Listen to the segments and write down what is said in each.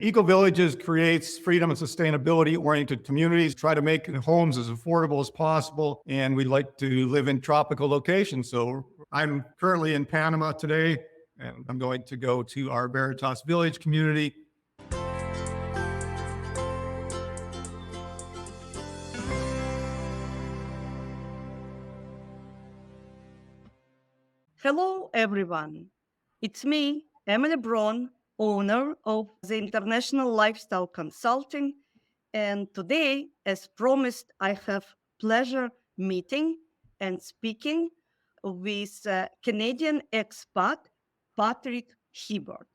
Ecovillages creates freedom and sustainability-oriented communities, try to make homes as affordable as possible, and we like to live in tropical locations. So I'm currently in Panama today, and I'm going to go to our Veritas Village community. Hello, everyone. It's me, Emily Braun, owner of the International Lifestyle Consulting. And today, as promised, I have pleasure meeting and speaking with Canadian expat Patrick Hiebert.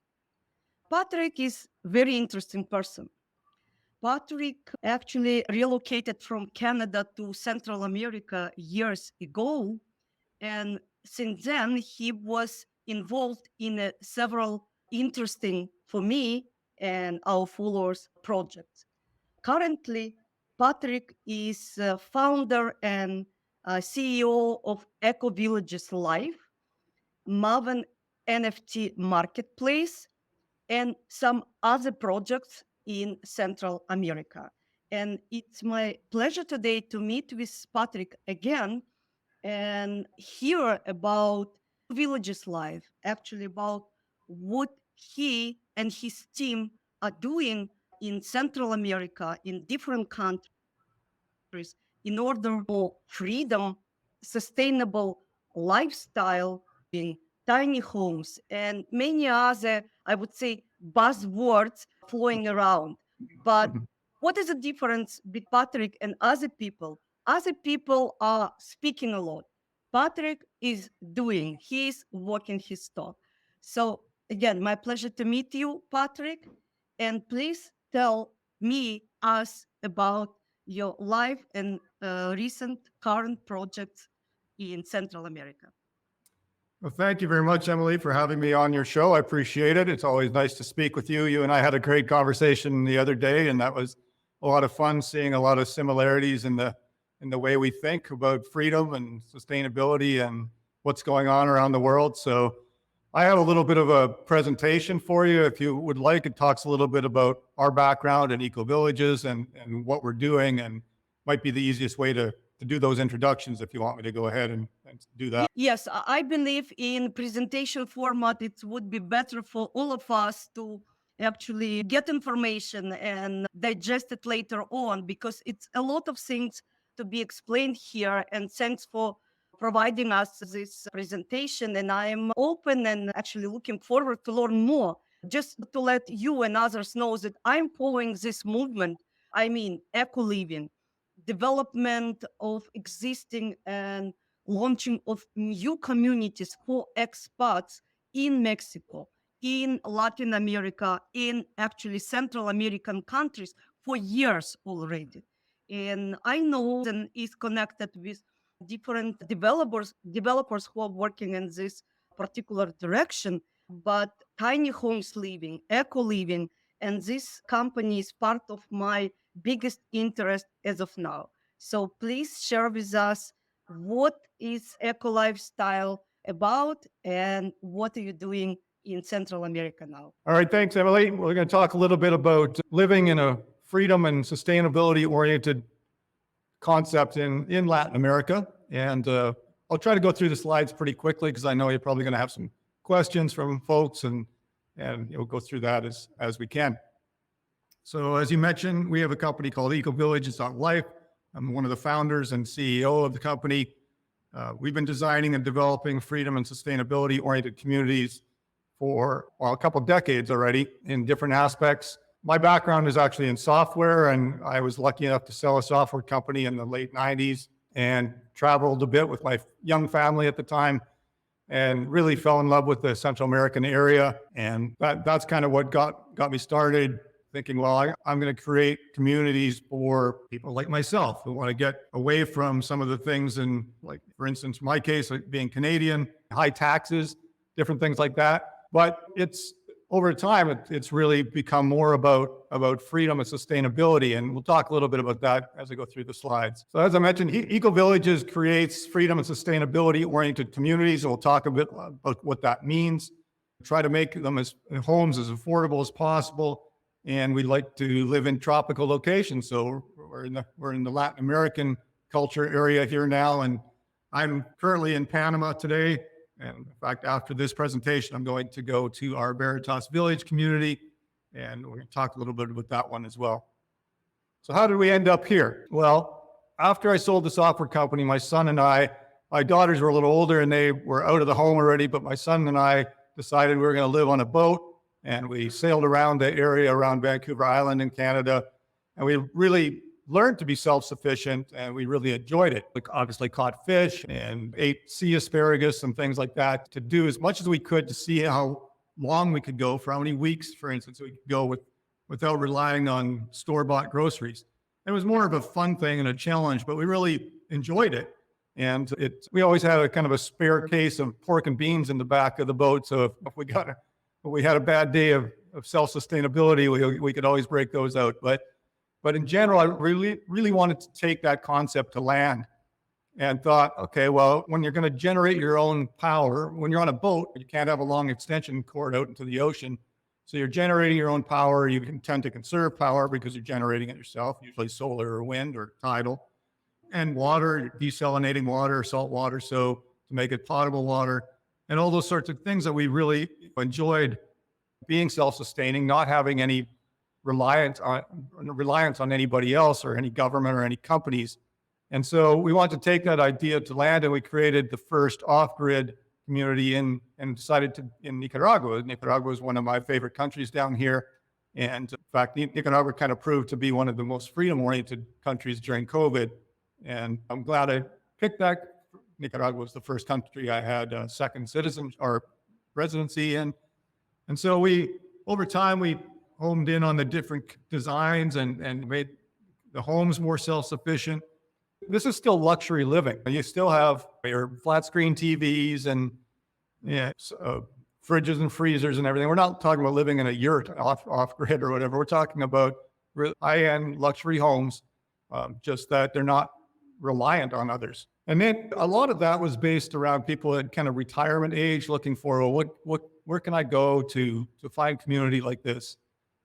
Patrick is a very interesting person. Patrick actually relocated from Canada to Central America years ago. And since then, he was involved in several interesting, for me and our followers, projects. Currently, Patrick is founder and CEO of Ecovillages.life, Maven NFT marketplace, and some other projects in Central America. And it's my pleasure today to meet with Patrick again and hear about Villages Life, actually about what he and his team are doing in Central America, in different countries, in order for freedom, sustainable lifestyle, in tiny homes, and many other, I would say, buzzwords flowing around. But what is the difference between Patrick and other people? Other people are speaking a lot. Patrick is doing, he's walking his talk. So again, my pleasure to meet you, Patrick. And please tell me, us about your life and recent current projects in Central America. Well, thank you very much, Emily, for having me on your show. I appreciate it. It's always nice to speak with you. You and I had a great conversation the other day, and that was a lot of fun, seeing a lot of similarities in the way we think about freedom and sustainability and what's going on around the world. So I have a little bit of a presentation for you, if you would like. It talks a little bit about our background in eco-villages and what we're doing, and might be the easiest way to do those introductions if you want me to go ahead and do that. Yes, I believe in presentation format, it would be better for all of us to actually get information and digest it later on, because it's a lot of things to be explained here. And thanks for providing us this presentation. And I'm open and actually looking forward to learn more. Just to let you and others know that I'm following this movement. I mean, eco-living, development of existing and launching of new communities for expats in Mexico, in Latin America, in actually Central American countries for years already. And I know and is connected with different developers who are working in this particular direction, but tiny homes living, eco living, and this company is part of my biggest interest as of now. So please share with us, what is eco lifestyle about and what are you doing in Central America now? All right, thanks, Emily. We're going to talk a little bit about living in a freedom and sustainability oriented concept in Latin America. And I'll try to go through the slides pretty quickly, because I know you're probably going to have some questions from folks, and we'll go through that as we can. So as you mentioned, we have a company called Ecovillages.life. I'm one of the founders and CEO of the company. We've been designing and developing freedom and sustainability oriented communities for a couple of decades already in different aspects. My background is actually in software, and I was lucky enough to sell a software company in the late 90s and traveled a bit with my young family at the time, and really fell in love with the Central American area. And that's kind of what got me started thinking, well, I'm going to create communities for people like myself who want to get away from some of the things, and like, for instance, my case, like being Canadian, high taxes, different things like that. But it's over time, it's really become more about freedom and sustainability. And we'll talk a little bit about that as I go through the slides. So as I mentioned, Ecovillages creates freedom and sustainability oriented communities. And we'll talk a bit about what that means. Try to make them as homes as affordable as possible, and we like to live in tropical locations. So we're in the Latin American culture area here now, and I'm currently in Panama today. And in fact, after this presentation, I'm going to go to our Veritas Village community, and we're going to talk a little bit about that one as well. So how did we end up here? Well, after I sold the software company, my son and I, my daughters were a little older and they were out of the home already, but my son and I decided we were going to live on a boat, and we sailed around the area around Vancouver Island in Canada, and we really learned to be self-sufficient, and we really enjoyed it. We obviously caught fish and ate sea asparagus and things like that to do as much as we could to see how long we could go, for how many weeks, for instance, we could go without relying on store-bought groceries. It was more of a fun thing and a challenge, but we really enjoyed it. And we always had a kind of a spare case of pork and beans in the back of the boat. So if we had a bad day of self-sustainability, we could always break those out. But in general, I really wanted to take that concept to land, and thought, okay, well, when you're going to generate your own power, when you're on a boat, you can't have a long extension cord out into the ocean. So you're generating your own power. You can tend to conserve power because you're generating it yourself, usually solar or wind or tidal. And water, desalinating water or salt water, so to make it potable water, and all those sorts of things that we really enjoyed, being self-sustaining, not having any reliance on anybody else or any government or any companies. And so we wanted to take that idea to land, and we created the first off-grid community in Nicaragua. Nicaragua is one of my favorite countries down here. And in fact, Nicaragua kind of proved to be one of the most freedom-oriented countries during COVID. And I'm glad I picked that. Nicaragua was the first country I had a second citizen or residency in. And so over time, we homed in on the different designs and made the homes more self-sufficient. This is still luxury living. You still have your flat screen TVs and fridges and freezers and everything. We're not talking about living in a yurt off grid or whatever. We're talking about high-end luxury homes, just that they're not reliant on others. And then a lot of that was based around people at kind of retirement age looking for, well, where can I go to find community like this?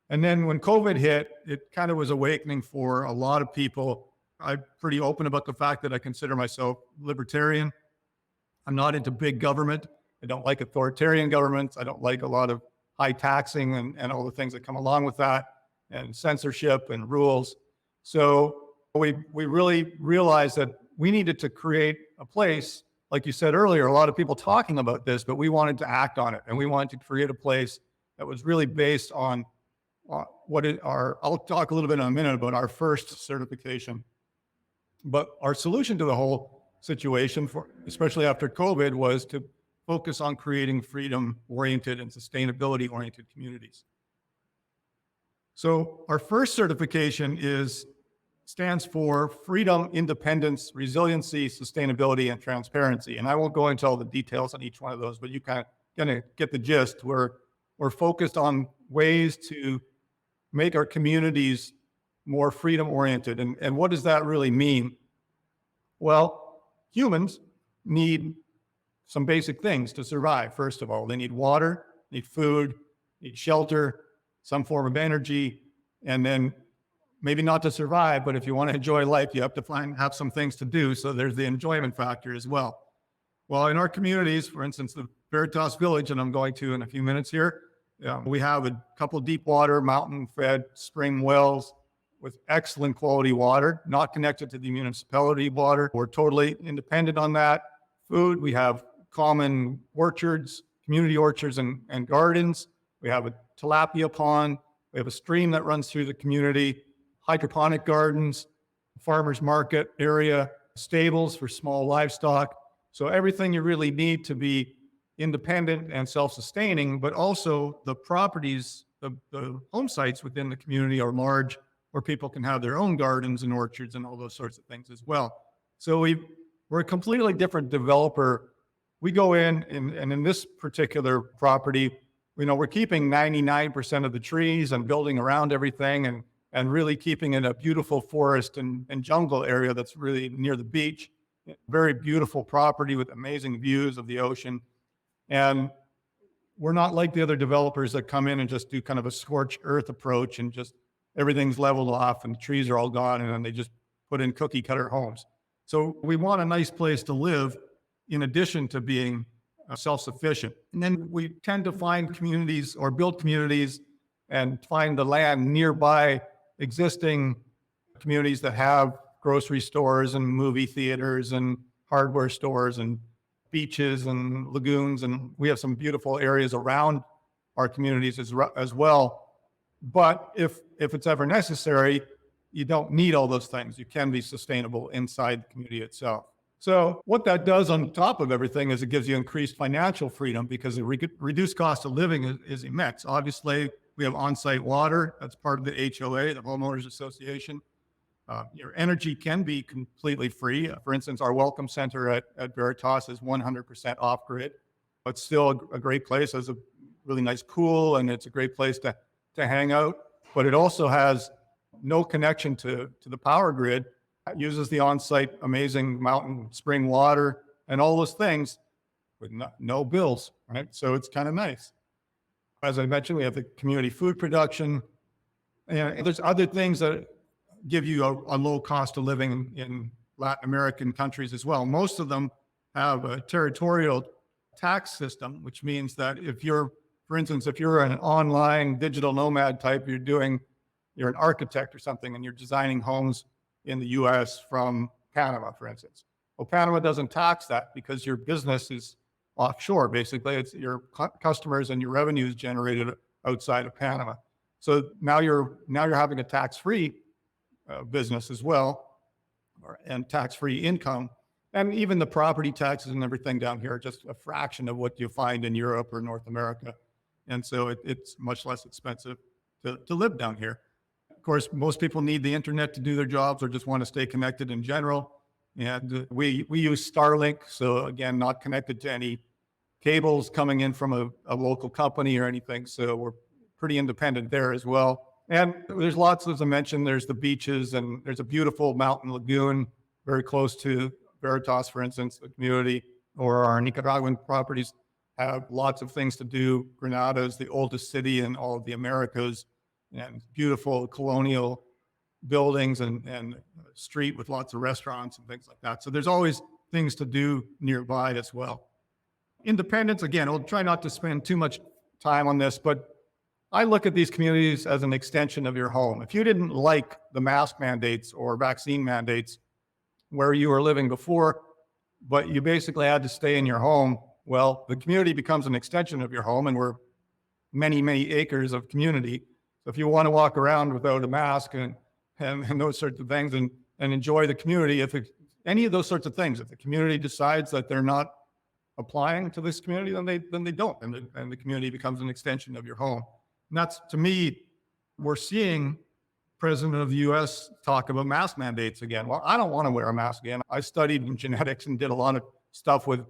And then when COVID hit, it kind of was awakening for a lot of people. I'm pretty open about the fact that I consider myself libertarian. I'm not into big government. I don't like authoritarian governments. I don't like a lot of high taxing and all the things that come along with that, and censorship and rules. So we really realized that we needed to create a place, like you said earlier, a lot of people talking about this, but we wanted to act on it. And we wanted to create a place that was really based on I'll talk a little bit in a minute about our first certification. But our solution to the whole situation, especially after COVID, was to focus on creating freedom-oriented and sustainability-oriented communities. So our first certification stands for Freedom, Independence, Resiliency, Sustainability, and Transparency. And I won't go into all the details on each one of those, but you kind of get the gist. We're focused on ways to make our communities more freedom-oriented. And what does that really mean? Well, humans need some basic things to survive. First of all, they need water, need food, need shelter, some form of energy, and then maybe not to survive, but if you want to enjoy life, you have to have some things to do. So there's the enjoyment factor as well. Well, in our communities, for instance, the Veritas Village, and I'm going to in a few minutes here, we have a couple deep water, mountain-fed spring wells with excellent quality water, not connected to the municipality water. We're totally independent on that. Food, we have common orchards, community orchards and gardens. We have a tilapia pond. We have a stream that runs through the community, hydroponic gardens, farmers market area, stables for small livestock. So everything you really need to be independent and self-sustaining, but also the properties, the home sites within the community are large, where people can have their own gardens and orchards and all those sorts of things as well. So we're a completely different developer. We go in, and in this particular property, we're keeping 99% of the trees and building around everything and really keeping it a beautiful forest and jungle area that's really near the beach. Very beautiful property with amazing views of the ocean. And we're not like the other developers that come in and just do kind of a scorched earth approach and just everything's leveled off and the trees are all gone and then they just put in cookie cutter homes. So we want a nice place to live in addition to being self-sufficient. And then we tend to find communities or build communities and find the land nearby existing communities that have grocery stores and movie theaters and hardware stores and beaches and lagoons. And we have some beautiful areas around our communities as well. But if it's ever necessary, you don't need all those things. You can be sustainable inside the community itself. So what that does on top of everything is it gives you increased financial freedom because the reduced cost of living is immense. Obviously, we have on-site water. That's part of the HOA, the Homeowners Association. Your energy can be completely free. For instance, our welcome center at Veritas is 100% off-grid. It's still a great place. It's a really nice pool, and it's a great place to hang out. But it also has no connection to the power grid. It uses the on-site amazing mountain spring water and all those things with no bills, right? So it's kind of nice. As I mentioned, we have the community food production, and there's other things that give you a low cost of living in Latin American countries as well. Most of them have a territorial tax system, which means that for instance, if you're an online digital nomad type, you're an architect or something, and you're designing homes in the US from Panama, for instance. Well, Panama doesn't tax that because your business is offshore. Basically, it's your customers and your revenues generated outside of Panama. So now you're having a tax-free business as well, and tax-free income. And even the property taxes and everything down here are just a fraction of what you find in Europe or North America. And so it's much less expensive to live down here. Of course, most people need the internet to do their jobs or just want to stay connected in general. And we use Starlink. So again, not connected to any cables coming in from a local company or anything. So we're pretty independent there as well. And there's lots, as I mentioned, there's the beaches and there's a beautiful mountain lagoon very close to Veritas, for instance, the community, or our Nicaraguan properties have lots of things to do. Coronado is the oldest city in all of the Americas, and beautiful colonial buildings and a street with lots of restaurants and things like that. So there's always things to do nearby as well. Independence, again, I'll try not to spend too much time on this, but I look at these communities as an extension of your home. If you didn't like the mask mandates or vaccine mandates where you were living before, but you basically had to stay in your home, well, the community becomes an extension of your home, and we're many, many acres of community. So if you want to walk around without a mask and those sorts of things and enjoy the community, if any of those sorts of things, if the community decides that they're not applying to this community, then they don't, and the community becomes an extension of your home. And that's, to me, we're seeing President of the US talk about mask mandates again. Well, I don't want to wear a mask again. I studied genetics and did a lot of stuff with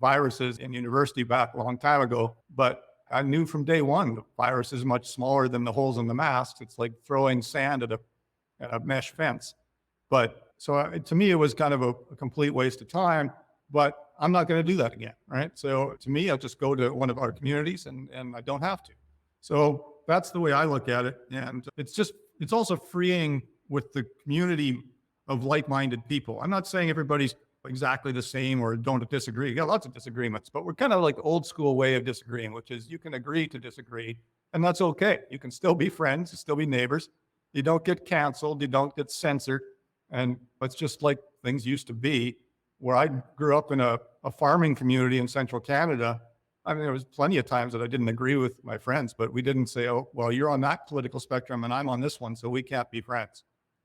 viruses in university back a long time ago, but I knew from day one the virus is much smaller than the holes in the masks. It's like throwing sand at a mesh fence. But so to me, it was kind of a complete waste of time, but I'm not going to do that again, right? So to me, I'll just go to one of our communities and I don't have to. So that's the way I look at it. And it's also freeing with the community of like-minded people. I'm not saying everybody's exactly the same or don't disagree. You got lots of disagreements, but we're kind of like old school way of disagreeing, which is you can agree to disagree, and that's okay. You can still be friends, you still be neighbors. You don't get canceled, you don't get censored. And it's just like things used to be. Where I grew up in a farming community in central Canada, I mean, there was plenty of times that I didn't agree with my friends, but we didn't say, oh, well, you're on that political spectrum and I'm on this one, so we can't be friends.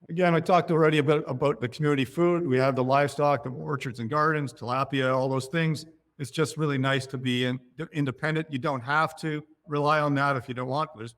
Again, I talked already about the community food. We have the livestock, the orchards and gardens, tilapia, all those things. It's just really nice to be independent. You don't have to rely on that if you don't want. There's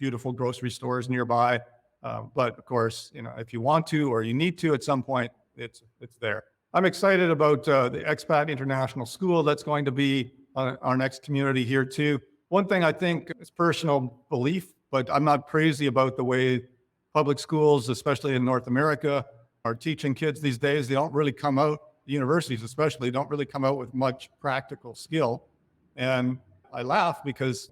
beautiful grocery stores nearby. But of course, if you want to or you need to at some point, it's there. I'm excited about the Expat International School that's going to be our next community here too. One thing I think is personal belief, but I'm not crazy about the way public schools, especially in North America, are teaching kids these days. They don't really come out, universities especially, don't really come out with much practical skill. And I laugh because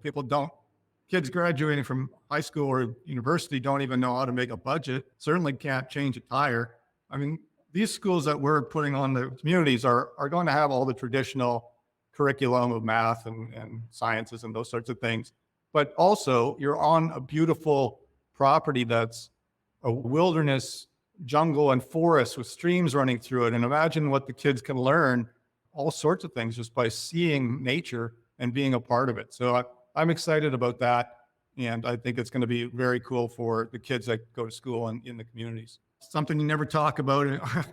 kids graduating from high school or university don't even know how to make a budget, certainly can't change a tire. I mean, these schools that we're putting on the communities are going to have all the traditional curriculum of math and sciences and those sorts of things. But also, you're on a beautiful property that's a wilderness, jungle, and forest with streams running through it. And imagine what the kids can learn, all sorts of things, just by seeing nature and being a part of it. So I'm excited about that. And I think it's going to be very cool for the kids that go to school in the communities. Something you never talk about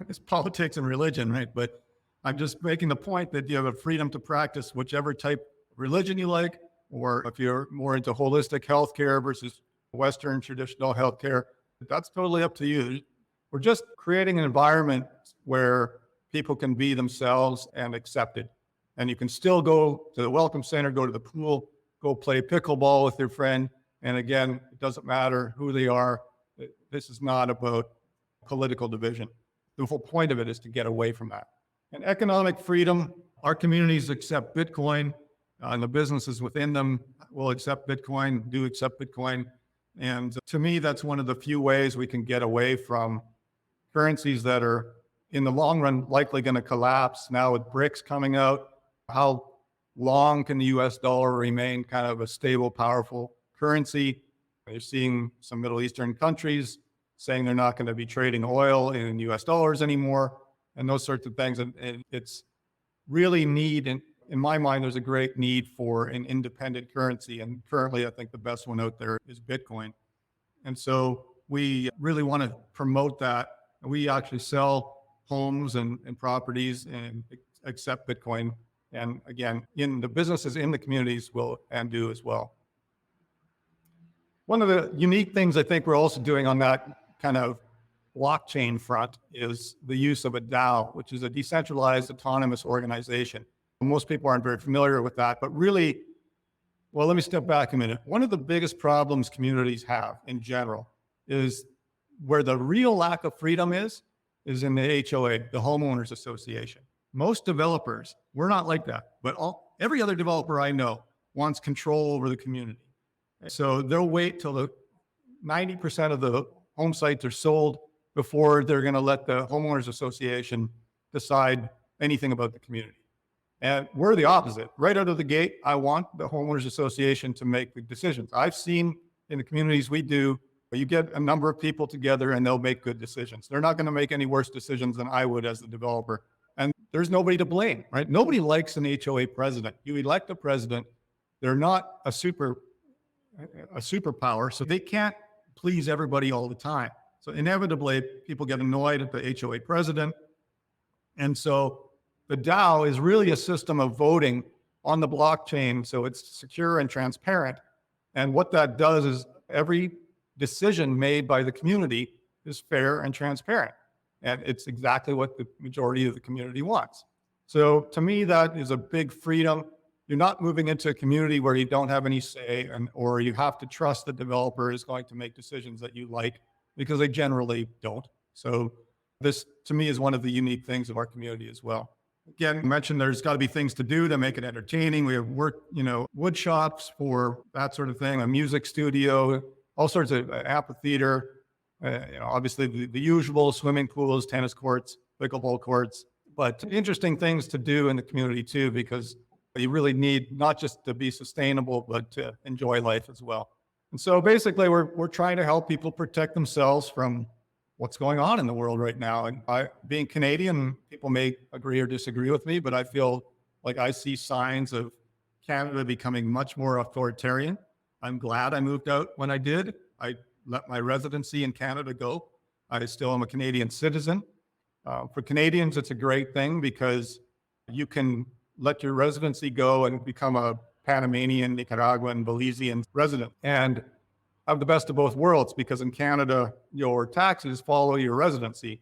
is politics and religion, right? But I'm just making the point that you have a freedom to practice whichever type of religion you like, or if you're more into holistic healthcare versus Western traditional healthcare, that's totally up to you. We're just creating an environment where people can be themselves and accepted. And you can still go to the welcome center, go to the pool, go play pickleball with your friend. And again, it doesn't matter who they are. This is not about political division. The whole point of it is to get away from that. And economic freedom, our communities accept Bitcoin, and the businesses within them will accept Bitcoin, do accept Bitcoin. And to me, that's one of the few ways we can get away from currencies that are in the long run likely going to collapse. Now with BRICS coming out, how long can the US dollar remain kind of a stable, powerful currency? You're seeing some Middle Eastern countries saying they're not going to be trading oil in US dollars anymore, and those sorts of things. And it's really in my mind, there's a great need for an independent currency. And currently, I think the best one out there is Bitcoin. And so we really want to promote that. We actually sell homes and properties and accept Bitcoin. And again, in the businesses in the communities will and do as well. One of the unique things I think we're also doing on that kind of blockchain front is the use of a DAO, which is a decentralized autonomous organization. Most people aren't very familiar with that, but really, well, let me step back a minute. One of the biggest problems communities have in general is where the real lack of freedom is in the HOA, the homeowners association. Most developers, we're not like that, but every other developer I know wants control over the community. So they'll wait till the 90% of the home sites are sold before they're going to let the homeowners association decide anything about the community. And we're the opposite. Right out of the gate, I want the homeowners association to make the decisions. I've seen in the communities we do, you get a number of people together and they'll make good decisions. They're not going to make any worse decisions than I would as the developer. And there's nobody to blame, right? Nobody likes an HOA president. You elect a president. They're not a superpower, so they can't please everybody all the time. So inevitably, people get annoyed at the HOA president. And so the DAO is really a system of voting on the blockchain, so it's secure and transparent. And what that does is every decision made by the community is fair and transparent. And it's exactly what the majority of the community wants. So to me, that is a big freedom. You're not moving into a community where you don't have any say or you have to trust the developer is going to make decisions that you like, because they generally don't. So this, to me, is one of the unique things of our community as well. Again, I mentioned there's got to be things to do to make it entertaining. We have wood shops for that sort of thing, a music studio, all sorts of amphitheater, obviously the usual swimming pools, tennis courts, pickleball courts, but interesting things to do in the community too, because you really need not just to be sustainable, but to enjoy life as well. And so basically we're trying to help people protect themselves from what's going on in the world right now. And being Canadian, people may agree or disagree with me, but I feel like I see signs of Canada becoming much more authoritarian. I'm glad I moved out when I did. I let my residency in Canada go. I still am a Canadian citizen. For Canadians, it's a great thing because you can let your residency go and become a Panamanian, Nicaraguan, Belizean resident and have the best of both worlds, because in Canada, your taxes follow your residency.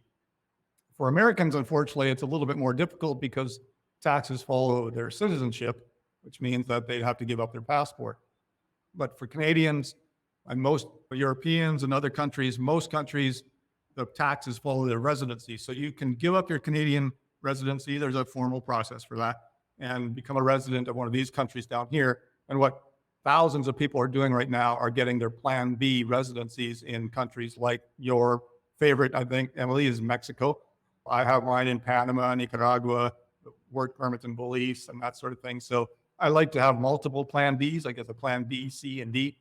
For Americans, unfortunately, it's a little bit more difficult because taxes follow their citizenship, which means that they have to give up their passport. But for Canadians and most Europeans and other countries, most countries, the taxes follow their residency. So you can give up your Canadian residency. There's a formal process for that, and become a resident of one of these countries down here. And what thousands of people are doing right now are getting their Plan B residencies in countries like your favorite, I think, Emily, is Mexico. I have mine in Panama, Nicaragua, work permits in Belize, and that sort of thing. So I like to have multiple Plan Bs, I guess a Plan B, C, and D.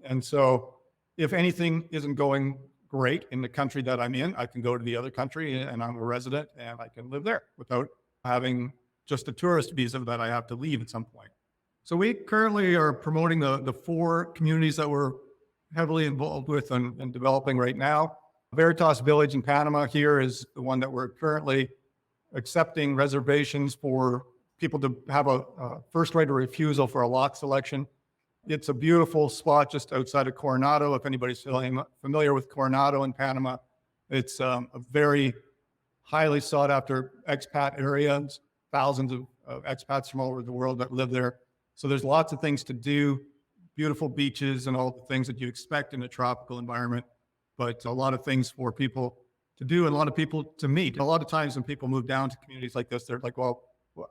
And so if anything isn't going great in the country that I'm in, I can go to the other country and I'm a resident and I can live there without having just a tourist visa that I have to leave at some point. So we currently are promoting the 4 communities that we're heavily involved with and developing right now. Veritas Village in Panama here is the one that we're currently accepting reservations for people to have a first right of refusal for a lot selection. It's a beautiful spot just outside of Coronado. If anybody's familiar with Coronado in Panama, it's a very highly sought after expat area. It's thousands of expats from all over the world that live there. So there's lots of things to do, beautiful beaches and all the things that you expect in a tropical environment, but a lot of things for people to do and a lot of people to meet. A lot of times when people move down to communities like this, they're like, well,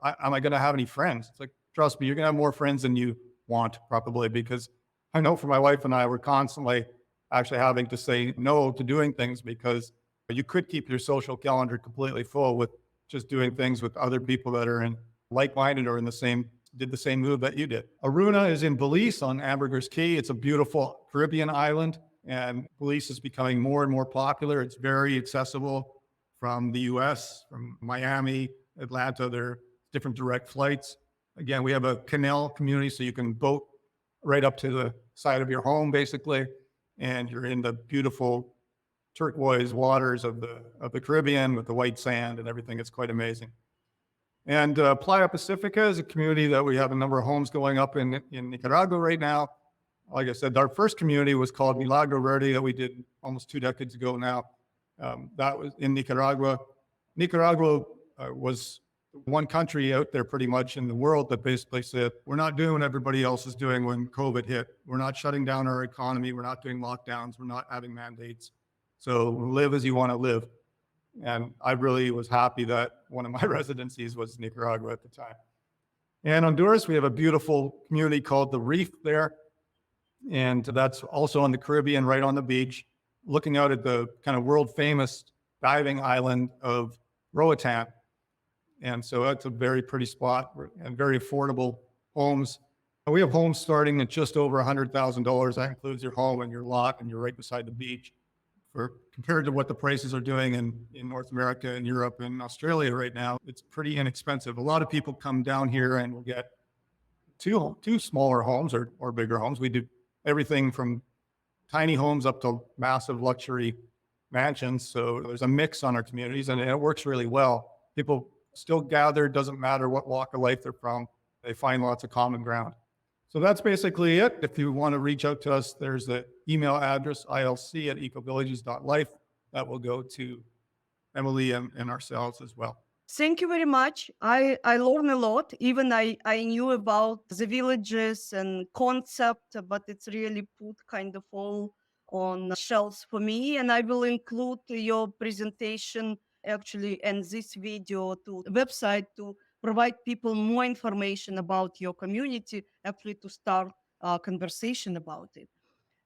am I going to have any friends? It's like, trust me, you're going to have more friends than you want, probably, because I know for my wife and I, we're constantly actually having to say no to doing things because you could keep your social calendar completely full with just doing things with other people that are in like-minded or did the same move that you did. Aruna is in Belize on Ambergris Caye. It's a beautiful Caribbean island, and Belize is becoming more and more popular. It's very accessible from the US, from Miami, Atlanta. There are different direct flights. Again, we have a canal community, so you can boat right up to the side of your home, basically, and you're in the beautiful turquoise waters of the Caribbean with the white sand and everything. It's quite amazing. And Playa Pacifica is a community that we have a number of homes going up in Nicaragua right now. Like I said, our first community was called Milagro Verde that we did almost 2 decades ago now. That was in Nicaragua. Nicaragua was one country out there pretty much in the world that basically said, we're not doing what everybody else is doing when COVID hit. We're not shutting down our economy. We're not doing lockdowns. We're not having mandates. So live as you want to live. And I really was happy that one of my residencies was Nicaragua at the time. And Honduras, we have a beautiful community called The Reef there. And that's also on the Caribbean, right on the beach, looking out at the kind of world famous diving island of Roatan. And so that's a very pretty spot and very affordable homes. We have homes starting at just over $100,000. That includes your home and your lot, and you're right beside the beach. Compared to what the prices are doing in North America and Europe and Australia right now, it's pretty inexpensive. A lot of people come down here and will get two smaller homes or bigger homes. We do everything from tiny homes up to massive luxury mansions. So there's a mix on our communities, and it works really well. People still gather, doesn't matter what walk of life they're from. They find lots of common ground. So that's basically it. If you want to reach out to us, there's the email address, ilc@ecovillages.life. That will go to Emily and ourselves as well. Thank you very much. I learned a lot. Even I knew about the villages and concept, but it's really put kind of all on shelves for me. And I will include your presentation actually and this video to the website to provide people more information about your community, actually to start a conversation about it.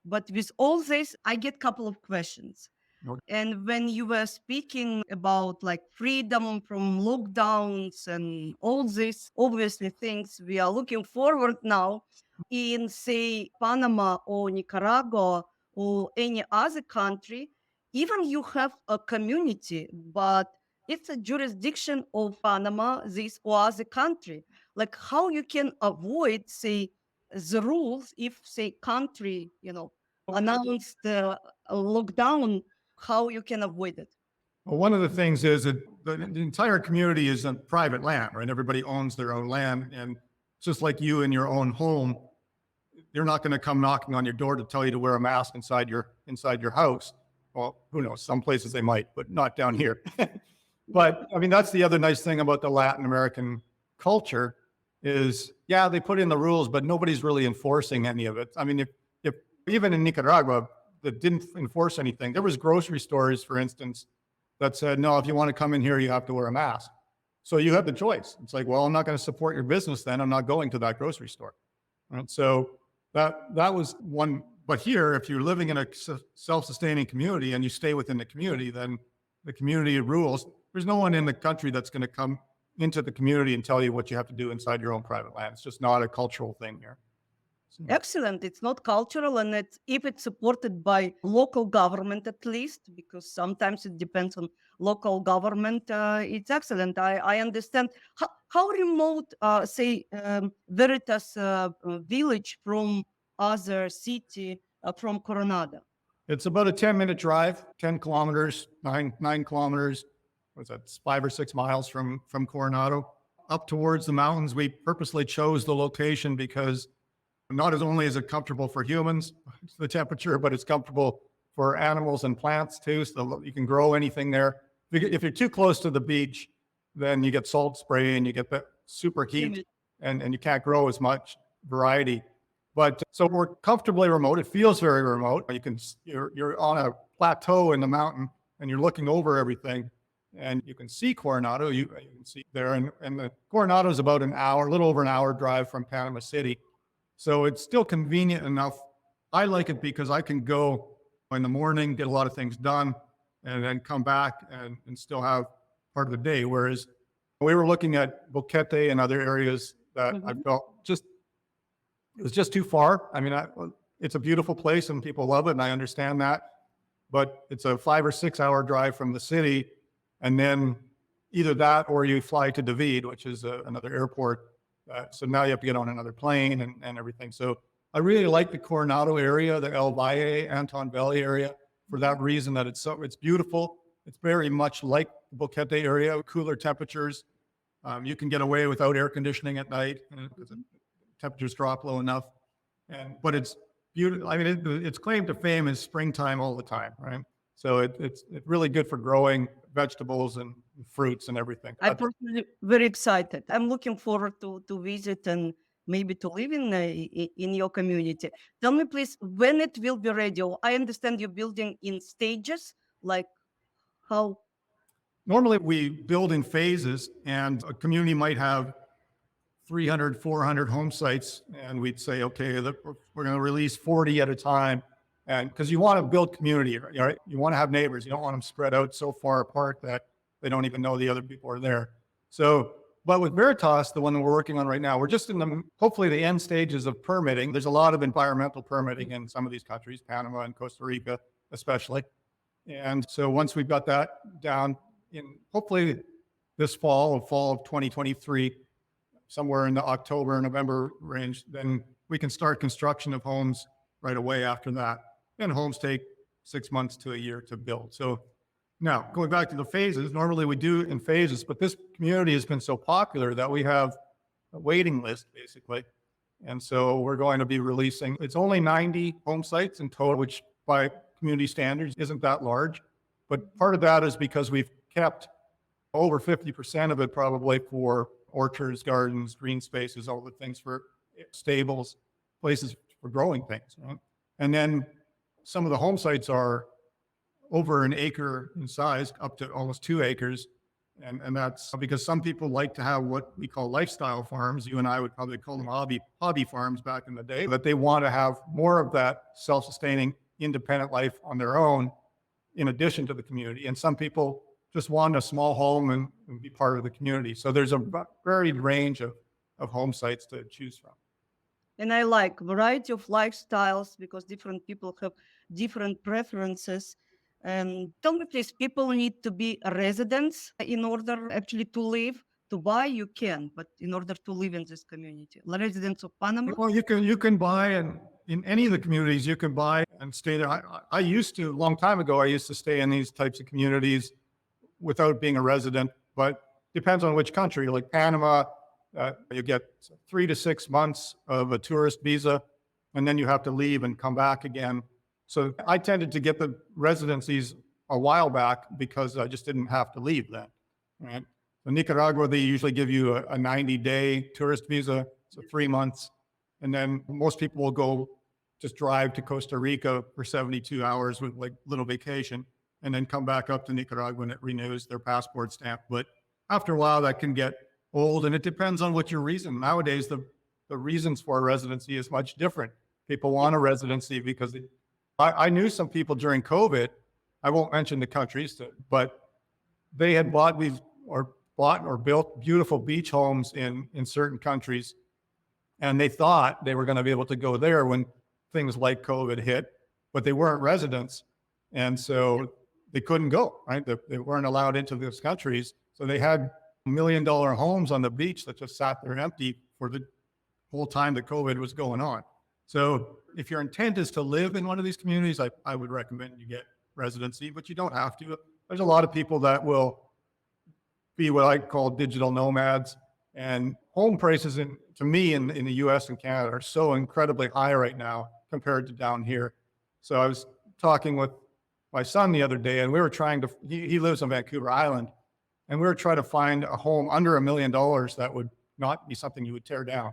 But with all this, I get a couple of questions. Okay. And when you were speaking about like freedom from lockdowns and all these obviously things we are looking forward now in, say, Panama or Nicaragua or any other country, even you have a community, but it's a jurisdiction of Panama, this or other country. Like how you can avoid, say, the rules if, say, country, announced the lockdown, how you can avoid it? Well, one of the things is that the entire community is on private land, right? Everybody owns their own land. And just like you in your own home, you're not going to come knocking on your door to tell you to wear a mask inside your house. Well, who knows? Some places they might, but not down here. But I mean, that's the other nice thing about the Latin American culture is, yeah, they put in the rules, but nobody's really enforcing any of it. I mean, if even in Nicaragua that didn't enforce anything, there was grocery stores, for instance, that said, no, if you want to come in here, you have to wear a mask. So you have the choice. It's like, well, I'm not going to support your business then. I'm not going to that grocery store. Right? So that was one. But here, if you're living in a self-sustaining community and you stay within the community, then the community rules. There's no one in the country that's going to come into the community and tell you what you have to do inside your own private land. It's just not a cultural thing here. So, Excellent. It's not cultural, and if it's supported by local government at least, because sometimes it depends on local government. It's excellent. I understand. How remote, say, Veritas Village from other city from Coronado? it's about a 10-minute drive, 10 kilometers, 9 kilometers. What's that? It's 5 or 6 miles from Coronado up towards the mountains. We purposely chose the location because not as only is it comfortable for humans, the temperature, but it's comfortable for animals and plants too. So you can grow anything there. If you're too close to the beach, then you get salt spray and you get the super heat and you can't grow as much variety. But so we're comfortably remote. It feels very remote. You're on a plateau in the mountain and you're looking over everything and you can see Coronado. You can see there. And the Coronado is about an hour, a little over an hour drive from Panama City. So it's still convenient enough. I like it because I can go in the morning, get a lot of things done, and then come back and still have part of the day. Whereas we were looking at Boquete and other areas that I felt it was just too far. I mean, it's a beautiful place and people love it, and I understand that. But it's a 5 or 6 hour drive from the city, and then either that or you fly to David, which is another airport. So now you have to get on another plane and everything. So I really like the Coronado area, the El Valle, Anton Valley area, for that reason that it's beautiful. It's very much like the Boquete area, cooler temperatures. You can get away without air conditioning at night because the temperatures drop low enough. But it's beautiful. I mean, its claim to fame is springtime all the time, right? So it's really good for growing vegetables and fruits and everything. I'm personally very excited. I'm looking forward to visit and maybe to live in your community. Tell me, please, when it will be ready. I understand you're building in stages, like how? Normally, we build in phases, and a community might have 300, 400 home sites, and we'd say, okay, we're going to release 40 at a time. And because you want to build community, right? You want to have neighbors. You don't want them spread out so far apart that they don't even know the other people are there. So, but with Veritas, the one that we're working on right now, we're just in hopefully the end stages of permitting. There's a lot of environmental permitting in some of these countries, Panama and Costa Rica, especially. And so once we've got that down in hopefully this fall of 2023, somewhere in the October, November range, then we can start construction of homes right away after that. And homes take 6 months to a year to build. So now going back to the phases, normally we do in phases, but this community has been so popular that we have a waiting list basically. And so we're going to be releasing, it's only 90 home sites in total, which by community standards isn't that large. But part of that is because we've kept over 50% of it probably for orchards, gardens, green spaces, all the things for stables, places for growing things. Right? And then some of the home sites are over an acre in size, up to almost 2 acres. And that's because some people like to have what we call lifestyle farms. You and I would probably call them hobby farms back in the day, but they want to have more of that self-sustaining, independent life on their own in addition to the community. And some people just want a small home and be part of the community. So there's a varied range of home sites to choose from. And I like variety of lifestyles because different people have different preferences. And tell me, please, people need to be residents in order actually to live. To buy, you can, but in order to live in this community, residents of Panama. Well, you can buy, and in any of the communities you can buy and stay there. I used to, a long time ago, I used to stay in these types of communities without being a resident, but depends on which country. Like Panama, you get 3 to 6 months of a tourist visa, and then you have to leave and come back again. So I tended to get the residencies a while back because I just didn't have to leave then, right? In Nicaragua, they usually give you a 90-day tourist visa, so 3 months. And then most people will go just drive to Costa Rica for 72 hours with like little vacation and then come back up to Nicaragua and it renews their passport stamp. But after a while, that can get old, and it depends on what your reason. Nowadays, the the reasons for a residency is much different. People want a residency because I knew some people during COVID, I won't mention the countries, but they had bought or built beautiful beach homes in certain countries, and they thought they were going to be able to go there when things like COVID hit, but they weren't residents, and so they couldn't go. Right, they weren't allowed into those countries, so they had $1 million homes on the beach that just sat there empty for the whole time that COVID was going on. So if your intent is to live in one of these communities, I would recommend you get residency, but you don't have to. There's a lot of people that will be what I call digital nomads, and home prices to me in the US and Canada are so incredibly high right now compared to down here. So I was talking with my son the other day, and we were trying to, he lives on Vancouver Island, and we were trying to find a home under $1 million that would not be something you would tear down.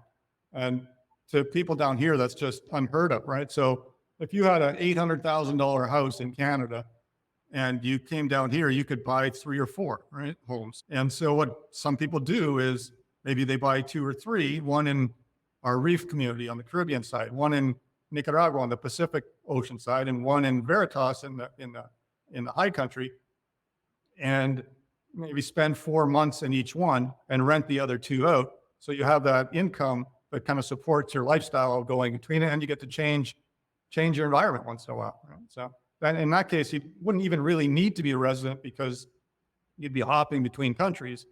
And to people down here, that's just unheard of, right? So if you had an $800,000 house in Canada and you came down here, you could buy 3 or 4, right, homes. And so what some people do is maybe they buy 2 or 3, one in our reef community on the Caribbean side, one in Nicaragua on the Pacific Ocean side, and one in Veritas in the high country, and maybe spend 4 months in each one and rent the other 2 out. So you have that income that kind of supports your lifestyle going between it, and you get to change your environment once in a while. Right? So then in that case, you wouldn't even really need to be a resident because you'd be hopping between countries.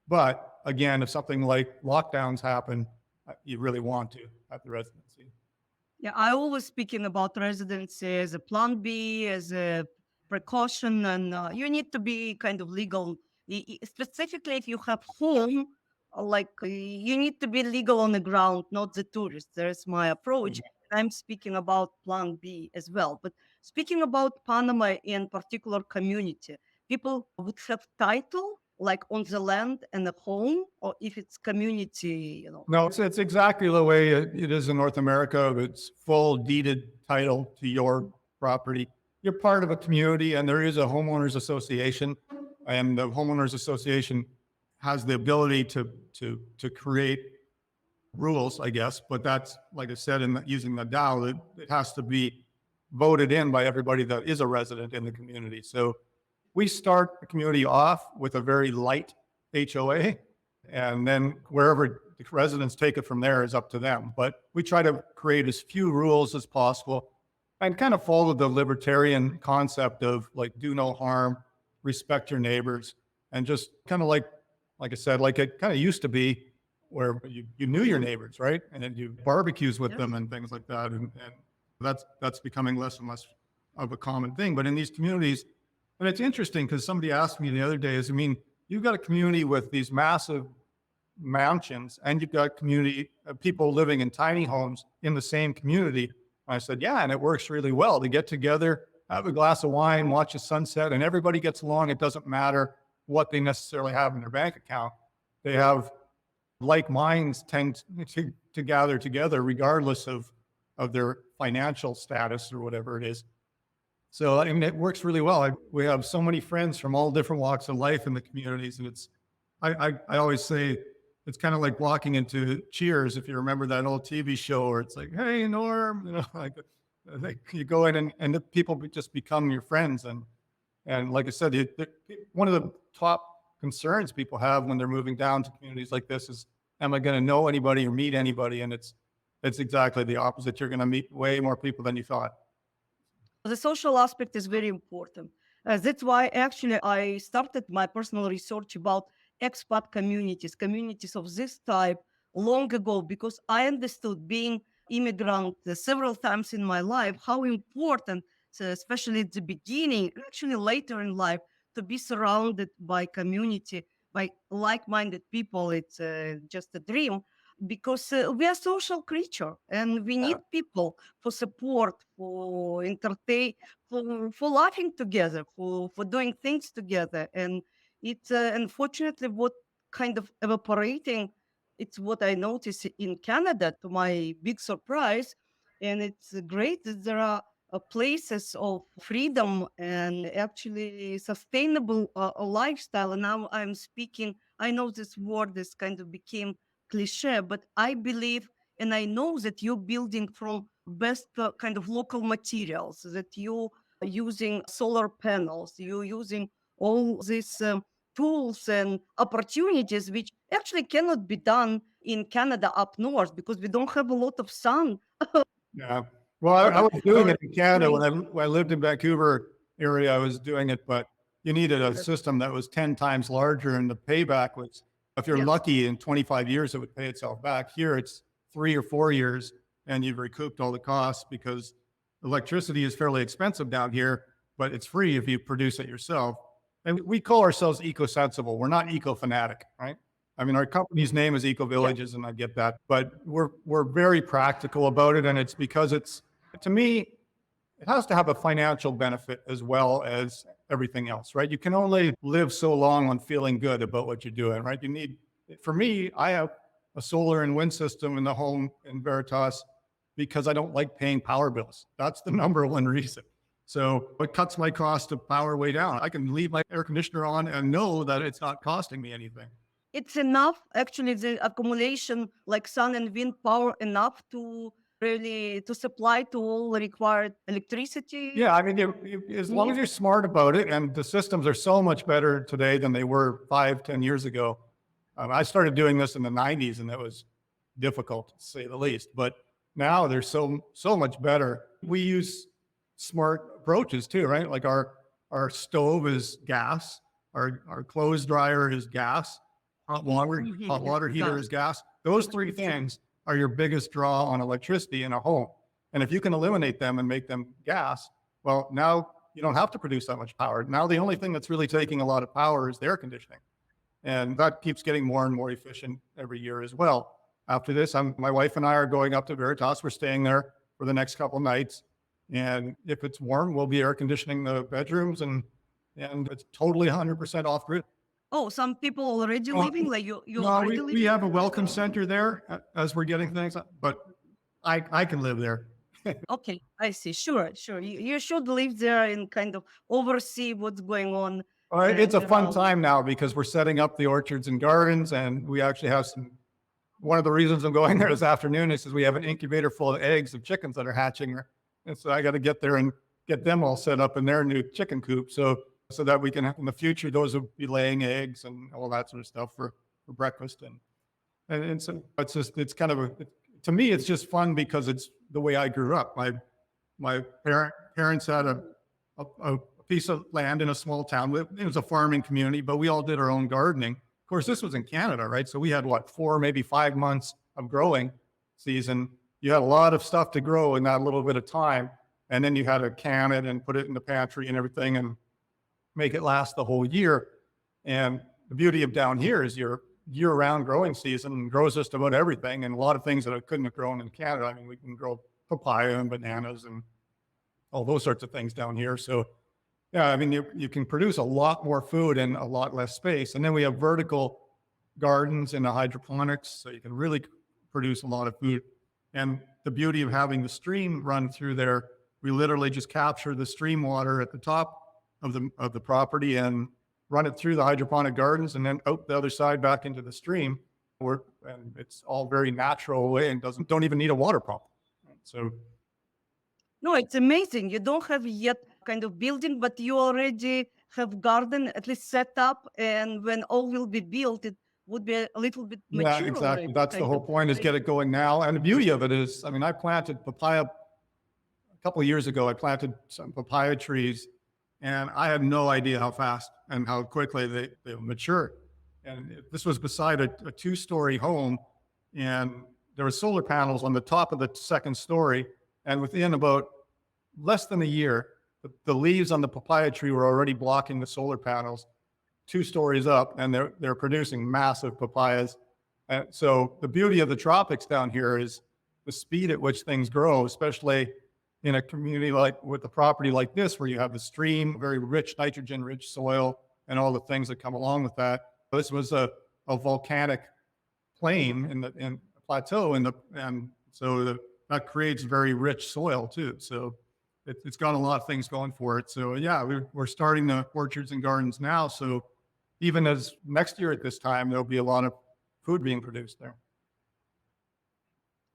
But again, if something like lockdowns happen, you really want to have the residency. Yeah, I always speaking about residency as a plan B, as a precaution, and you need to be kind of legal. Specifically, if you have home, you need to be legal on the ground, not the tourist. There's my approach. I'm speaking about plan B as well. But speaking about Panama in particular community, people would have title like on the land and the home, or if it's community, No, it's exactly the way it is in North America. It's full deeded title to your property. You're part of a community, and there is a homeowners association, and the homeowners association has the ability to create rules, I guess. But that's, like I said, using the DAO, it has to be voted in by everybody that is a resident in the community. So we start the community off with a very light HOA, and then wherever the residents take it from there is up to them. But we try to create as few rules as possible and kind of follow the libertarian concept of like do no harm, respect your neighbors, and just kind of like I said, like it kind of used to be where you knew your neighbors, right? And then you barbecues with them and things like that. And that's becoming less and less of a common thing. But in these communities, and it's interesting because somebody asked me the other day, you've got a community with these massive mansions, and you've got community people living in tiny homes in the same community. And I said, yeah, and it works really well. They get together, have a glass of wine, watch a sunset, and everybody gets along. It doesn't matter what they necessarily have in their bank account. They have like minds tend to gather together regardless of their financial status or whatever it is. So, I mean, it works really well. We have so many friends from all different walks of life in the communities. And I always say, it's kind of like walking into Cheers, if you remember that old TV show where it's like, hey, Norm, like you go in and the people just become your friends. And like I said, one of the top concerns people have when they're moving down to communities like this is, am I going to know anybody or meet anybody? And it's exactly the opposite. You're going to meet way more people than you thought. The social aspect is very important. That's why actually I started my personal research about expat communities of this type long ago, because I understood being immigrant several times in my life, how important, especially at the beginning, actually later in life, to be surrounded by community, by like-minded people. It's just a dream because we are social creature and we need people for support, for entertain, for laughing together, for doing things together. And it's unfortunately what kind of evaporating. It's what I noticed in Canada, to my big surprise. And it's great that there are places of freedom and actually sustainable lifestyle. And now I'm speaking, I know this word is kind of became cliche, but I believe And I know that you're building from best kind of local materials, that you're using solar panels, you're using all these tools and opportunities, which actually cannot be done in Canada up north because we don't have a lot of sun. Yeah. Well, I was doing it in Canada Right. when I lived in Vancouver area. I was doing it, but you needed a system that was 10 times larger, and the payback was, if you're Yeah. lucky, in 25 years, it would pay itself back. Here, it's 3 or 4 years, and you've recouped all the costs because electricity is fairly expensive down here, but it's free if you produce it yourself. And we call ourselves eco-sensible. We're not eco-fanatic, right? I mean, our company's name is Ecovillages, and I get that, but we're very practical about it, and it's because it's, to me, it has to have a financial benefit as well as everything else, right? You can only live so long on feeling good about what you're doing, right? You need, for me, I have a solar and wind system in the home in Veritas because I don't like paying power bills. That's the number one reason. So it cuts my cost of power way down. I can leave my air conditioner on and know that it's not costing me anything. It's enough, actually, the accumulation, like sun and wind power, enough to really to supply to all required electricity. Yeah, I mean, as long as you're smart about it, and the systems are so much better today than they were 5, 10 years ago. I started doing this in the 90s, and it was difficult, to say the least. But now they're so much better. We use smart approaches too, right? Like our stove is gas, our clothes dryer is gas, hot water heater is gas. Those three things are your biggest draw on electricity in a home. And if you can eliminate them and make them gas, well, now you don't have to produce that much power. Now the only thing that's really taking a lot of power is the air conditioning. And that keeps getting more and more efficient every year as well. After this, my wife and I are going up to Veritas. We're staying there for the next couple nights. And if it's warm, we'll be air conditioning the bedrooms, and it's totally 100% off grid. Oh, some people already living, like you No, already we living? have a welcome center there as we're getting things, but I can live there. Okay, I see. Sure. You should live there and kind of oversee what's going on. It's a fun around. time now because we're setting up the orchards and gardens, and we actually have some. One of the reasons I'm going there this afternoon is we have an incubator full of eggs of chickens that are hatching, and so I got to get there and get them all set up in their new chicken coop, so that we can, in the future, those will be laying eggs and all that sort of stuff for breakfast, and so it's kind of to me it's just fun because it's the way I grew up. My parents had a piece of land in a small town. It was a farming community, but we all did our own gardening. Of course, this was in Canada, right? So we had 4, maybe 5 months of growing season. You had a lot of stuff to grow in that little bit of time. And then you had to can it and put it in the pantry and everything and make it last the whole year. And the beauty of down here is your year-round growing season grows just about everything, and a lot of things that I couldn't have grown in Canada. I mean, we can grow papaya and bananas and all those sorts of things down here. So yeah, I mean, you can produce a lot more food in a lot less space. And then we have vertical gardens and the hydroponics, so you can really produce a lot of food. And the beauty of having the stream run through there, we literally just capture the stream water at the top of the property and run it through the hydroponic gardens, and then out the other side back into the stream. And it's all very natural way and don't even need a water pump. So No, it's amazing. You don't have yet kind of building, but you already have garden at least set up. And when all will be built, it would be a little bit mature. yeah, exactly. already, That's the kind whole of, point, is right? get it going now. And the beauty of it is, I mean, I planted papaya a couple of years ago. I planted some papaya trees, and I had no idea how fast and how quickly they mature. And this was beside a 2-story home, and there were solar panels on the top of the second story. And within about less than a year, the leaves on the papaya tree were already blocking the solar panels 2 stories up, and they're producing massive papayas. And so the beauty of the tropics down here is the speed at which things grow, especially in a community like with a property like this, where you have the stream, very rich, nitrogen-rich soil, and all the things that come along with that. This was a volcanic plain in the plateau, and so that creates very rich soil too. So it's got a lot of things going for it. So yeah, we're starting the orchards and gardens now. So even as next year at this time, there'll be a lot of food being produced there.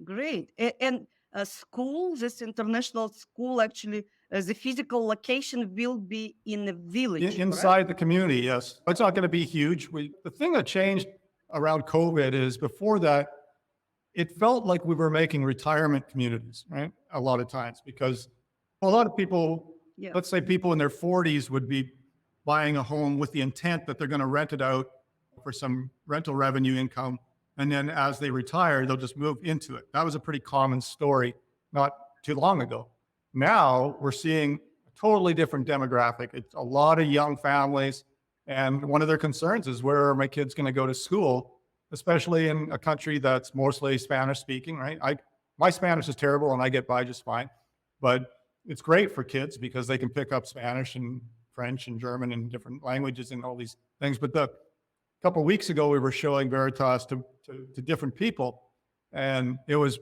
Great. And school, this international school, actually, the physical location will be in a village, correct? Inside the community, yes. It's not going to be huge. The thing that changed around COVID is before that, it felt like we were making retirement communities, right? A lot of times, because a lot of people, Yeah. let's say people in their 40s would be buying a home with the intent that they're going to rent it out for some rental revenue income. And then as they retire, they'll just move into it. That was a pretty common story not too long ago. Now we're seeing a totally different demographic. It's a lot of young families. And one of their concerns is, where are my kids going to go to school, especially in a country that's mostly Spanish speaking, right? My Spanish is terrible and I get by just fine, but it's great for kids because they can pick up Spanish and French and German and different languages and all these things. But a couple of weeks ago, we were showing Veritas to different people, and it was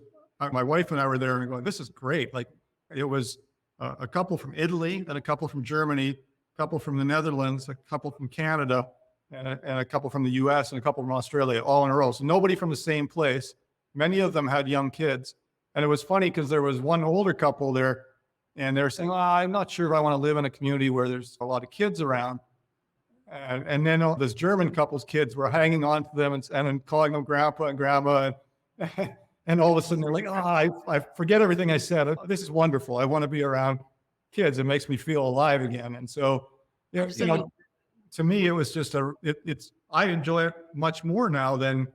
my wife and I were there and going, this is great. Like, it was a couple from Italy and a couple from Germany, a couple from the Netherlands, a couple from Canada, and a couple from the US and a couple from Australia, all in a row. So nobody from the same place. Many of them had young kids. And it was funny because there was one older couple there, and they were saying, I'm not sure if I want to live in a community where there's a lot of kids around. And then this German couple's kids were hanging on to them and calling them grandpa and grandma. And all of a sudden they're like, I forget everything I said. This is wonderful. I want to be around kids. It makes me feel alive again. And so, you know, to me, it was just I enjoy it much more now than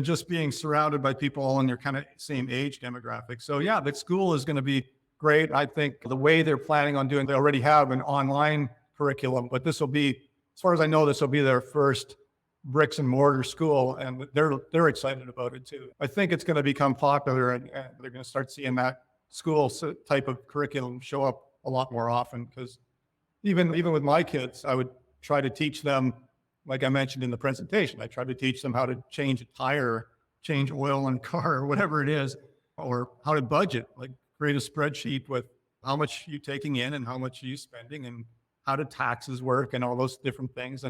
just being surrounded by people all in their kind of same age demographic. So yeah, the school is going to be great. I think the way they're planning on doing, they already have an online curriculum, but this will be, as far as I know, this will be their first bricks and mortar school, and they're excited about it too. I think it's going to become popular, and they're going to start seeing that school type of curriculum show up a lot more often. Because even with my kids, I would try to teach them, like I mentioned in the presentation, I tried to teach them how to change a tire, change oil in a car, or whatever it is, or how to budget, like create a spreadsheet with how much you're taking in and how much you're spending and how do taxes work and all those different things.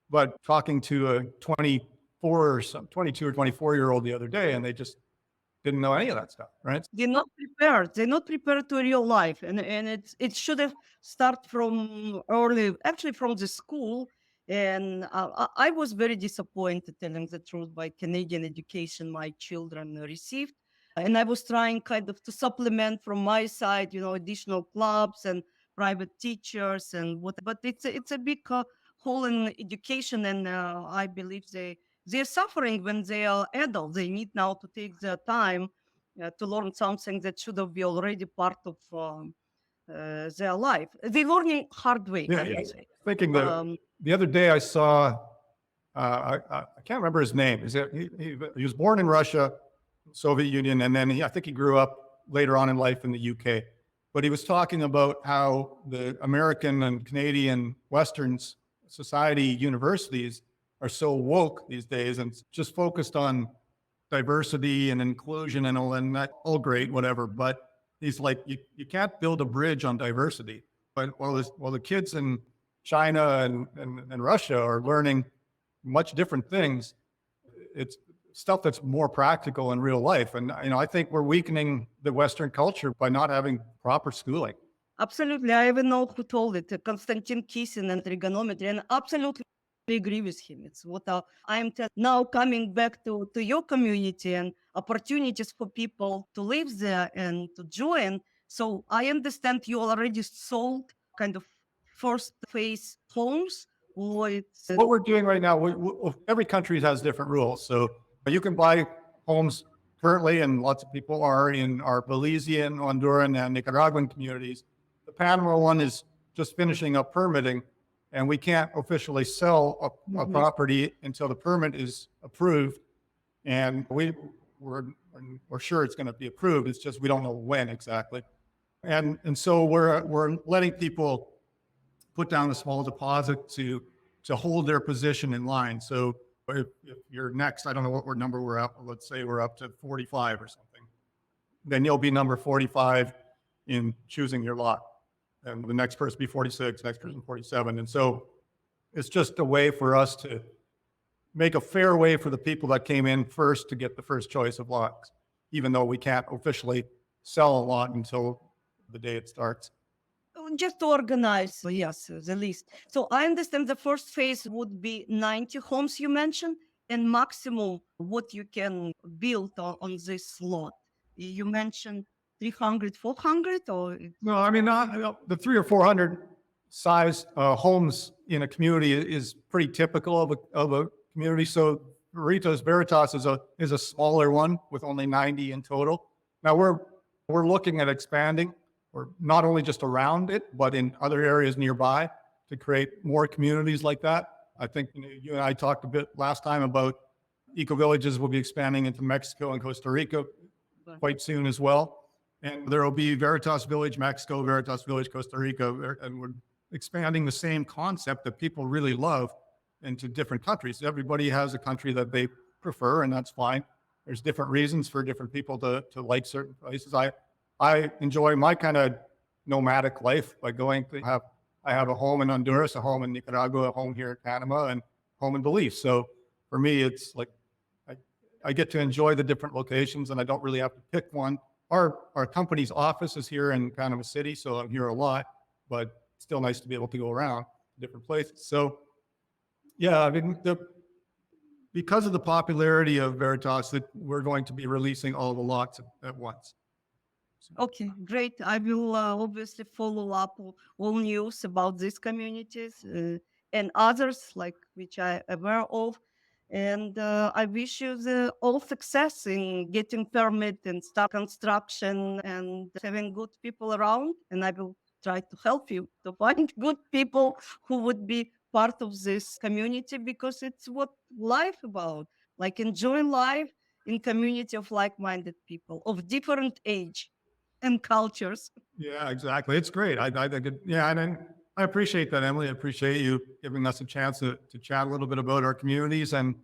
But talking to a 22 or 24-year-old the other day, and they just didn't know any of that stuff, right? They're not prepared. They're not prepared to real life, and it should have start from early, actually from the school. And I was very disappointed, telling the truth, by Canadian education my children received. And I was trying kind of to supplement from my side, additional clubs and private teachers and what. But it's a big hole in education, and I believe they're suffering when they are adults. They need now to take their time to learn something that should have been already part of their life. They're learning hard way, I would say. Thinking that the other day I saw, I can't remember his name. He was born in Russia, Soviet Union, and then I think he grew up later on in life in the UK. But he was talking about how the American and Canadian Western society universities are so woke these days and just focused on diversity and inclusion and all great, whatever. But he's like, you can't build a bridge on diversity. But while the kids in China and Russia are learning much different things, it's stuff that's more practical in real life. And I think we're weakening the Western culture by not having proper schooling. Absolutely. I even know who told it, Konstantin Kisin and trigonometry, and absolutely agree with him. It's what I'm now coming back to your community and opportunities for people to live there and to join. So I understand you already sold kind of first phase homes. What we're doing right now, every country has different rules. So you can buy homes currently, and lots of people are in our Belizean, Honduran, and Nicaraguan communities. The Panama one is just finishing up permitting, and we can't officially sell a property until the permit is approved. And we're sure it's going to be approved. It's just we don't know when exactly. And so we're letting people put down a small deposit to hold their position in line. So if you're next, I don't know what number we're at. Let's say we're up to 45 or something. Then you'll be number 45 in choosing your lot. And the next person be 46, next person 47. And so it's just a way for us to make a fair way for the people that came in first to get the first choice of lots. even though we can't officially sell a lot until the day it starts. Just to organize, yes, the list. So I understand the first phase would be 90 homes you mentioned, and maximum what you can build on this lot. You mentioned 300, 400, or No, I mean, not the 300 or 400 size homes in a community is pretty typical of a community. So Veritas is a smaller one with only 90 in total. Now we're looking at expanding, or not only just around it, but in other areas nearby to create more communities like that. I think you and I talked a bit last time about eco-villages will be expanding into Mexico and Costa Rica quite soon as well. And there will be Veritas Village Mexico, Veritas Village Costa Rica, and we're expanding the same concept that people really love into different countries. Everybody has a country that they prefer, and that's fine. There's different reasons for different people to like certain places. I enjoy my kind of nomadic life by going to I have a home in Honduras, a home in Nicaragua, a home here in Panama, and home in Belize. So for me, it's like I get to enjoy the different locations, and I don't really have to pick one. Our company's office is here in Panama City, so I'm here a lot, but it's still nice to be able to go around different places. So yeah, I mean, because of the popularity of Veritas, that we're going to be releasing all the lots at once. okay, great. I will obviously follow up all news about these communities and others like which I aware of. And I wish you all success in getting permit and start construction and having good people around. And I will try to help you to find good people who would be part of this community, because it's what life about. Like enjoy life in community of like-minded people of different age and cultures. Yeah, exactly. It's great. I think yeah, and I appreciate that, Emily. I appreciate you giving us a chance to chat a little bit about our communities. And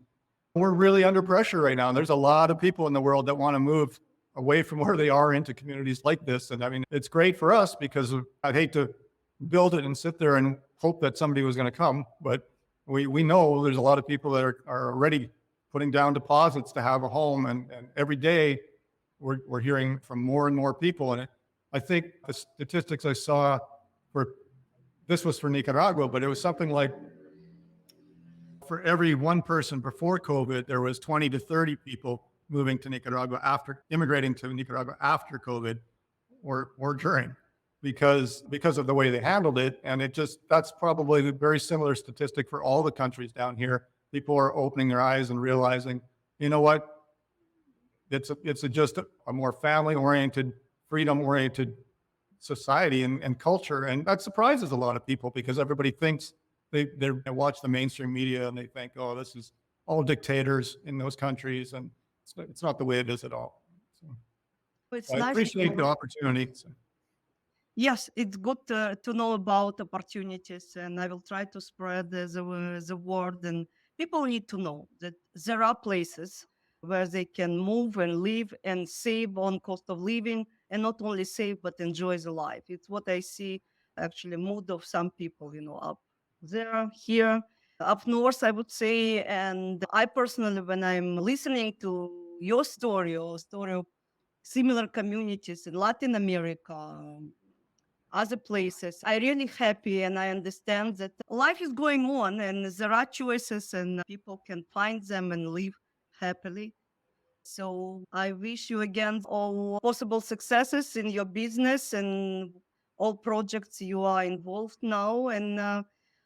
we're really under pressure right now. There's a lot of people in the world that want to move away from where they are into communities like this. And I mean, it's great for us because I'd hate to build it and sit there and hope that somebody was going to come. But we know there's a lot of people that are already putting down deposits to have a home. And every day we're hearing from more and more people. And I think the statistics I saw this was for Nicaragua, but it was something like for every one person before COVID, there was 20 to 30 people moving to Nicaragua immigrating to Nicaragua after COVID or during, because of the way they handled it. And that's probably a very similar statistic for all the countries down here. People are opening their eyes and realizing, you know what, it's just a more family-oriented, freedom-oriented society and culture. And that surprises a lot of people because everybody thinks they watch the mainstream media and they think, oh, this is all dictators in those countries. And it's not the way it is at all. So It's I nice. appreciate the opportunity. So. Yes, it's good to know about opportunities, and I will try to spread the word. And people need to know that there are places where they can move and live and save on cost of living, and not only save but enjoy the life. It's what I see actually mood of some people, up there, here, up north, I would say. And I personally, when I'm listening to your story or story of similar communities in Latin America, other places, I really happy, and I understand that life is going on and there are choices and people can find them and live happily. So I wish you again all possible successes in your business and all projects you are involved now. And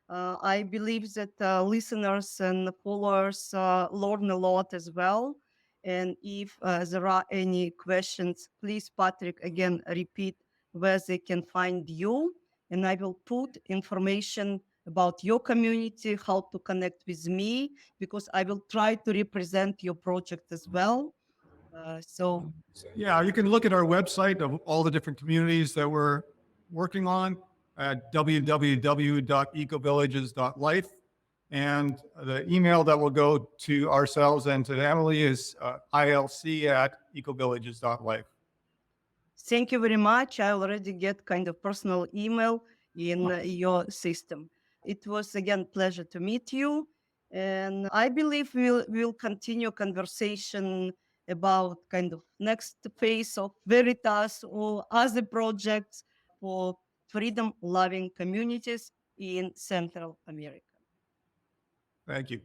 I believe that listeners and followers learn a lot as well. And if there are any questions, please, Patrick, again, repeat where they can find you. And I will put information about your community, how to connect with me, because I will try to represent your project as well. So Yeah, you can look at our website of all the different communities that we're working on at www.ecovillages.life. And the email that will go to ourselves and to Emily is ilc@ecovillages.life. thank you very much. I already get kind of personal email in your system. It was again pleasure to meet you, and I believe we'll continue conversation about kind of next phase of Veritas or other projects for freedom-loving communities in Central America. Thank you.